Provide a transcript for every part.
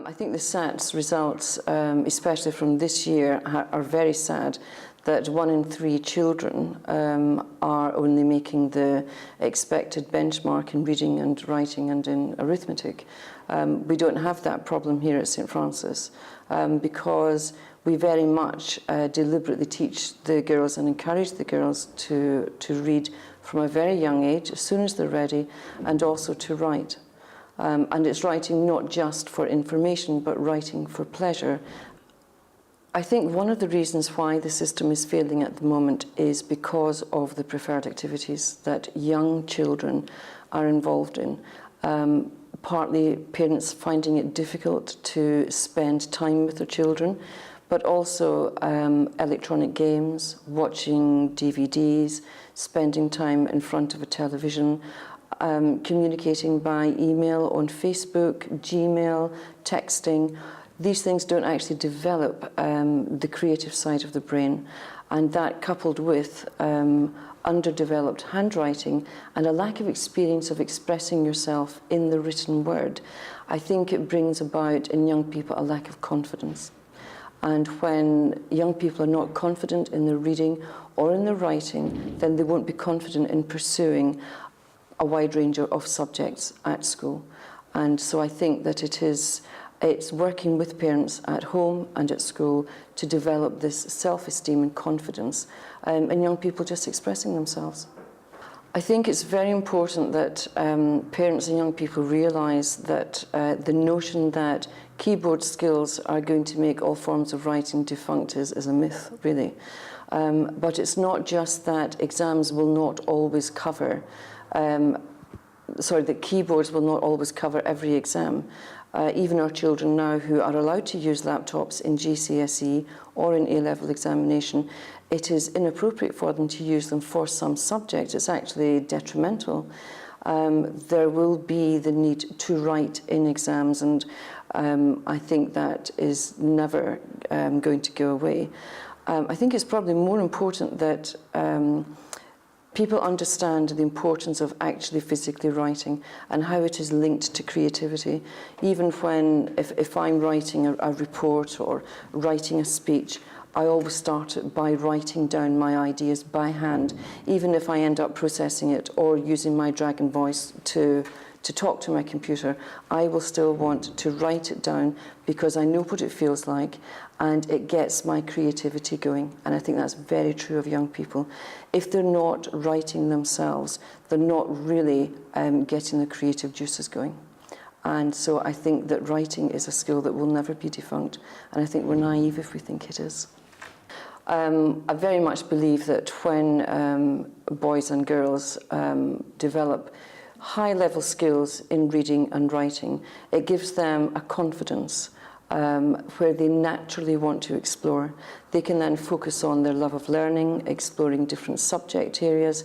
I think the SATs results, especially from this year, are very sad, that 1 in 3 children are only making the expected benchmark in reading and writing and in arithmetic. We don't have that problem here at St Francis because we very much deliberately teach the girls and encourage the girls to read from a very young age, as soon as they're ready, and also to write. And it's writing not just for information, but writing for pleasure. I think one of the reasons why the system is failing at the moment is because of the preferred activities that young children are involved in. Partly parents finding it difficult to spend time with their children, but also electronic games, watching DVDs, spending time in front of a television, communicating by email, on Facebook, Gmail, texting. These things don't actually develop the creative side of the brain, and that coupled with underdeveloped handwriting and a lack of experience of expressing yourself in the written word, I think it brings about in young people a lack of confidence. And when young people are not confident in their reading or in their writing, then they won't be confident in pursuing a wide range of subjects at school. And so I think that it's working with parents at home and at school to develop this self-esteem and confidence in young people just expressing themselves. I think it's very important that parents and young people realise that the notion that keyboard skills are going to make all forms of writing defunct is a myth, really. But it's not just that exams will not always cover, that keyboards will not always cover every exam. Even our children now who are allowed to use laptops in GCSE or in A-level examination, it is inappropriate for them to use them for some subjects. It's actually detrimental. There will be the need to write in exams, and I think that is never going to go away. I think it's probably more important that people understand the importance of actually physically writing and how it is linked to creativity. Even when, if I'm writing a report or writing a speech, I always start it by writing down my ideas by hand, even if I end up processing it or using my dragon voice to talk to my computer. I will still want to write it down because I know what it feels like and it gets my creativity going. And I think that's very true of young people. If they're not writing themselves, they're not really getting the creative juices going. And so I think that writing is a skill that will never be defunct. And I think we're naive if we think it is. I very much believe that when boys and girls develop high-level skills in reading and writing, it gives them a confidence where they naturally want to explore. They can then focus on their love of learning, exploring different subject areas,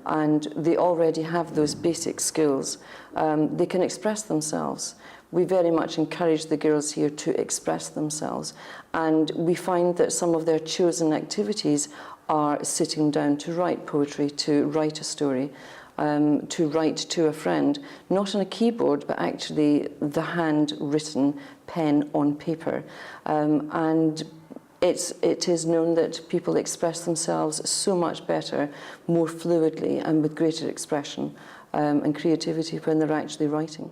and they already have those basic skills. They can express themselves. We very much encourage the girls here to express themselves, and we find that some of their chosen activities are sitting down to write poetry, to write a story, to write to a friend, not on a keyboard, but actually the handwritten pen on paper. And it is known that people express themselves so much better, more fluidly, and with greater expression and creativity when they're actually writing.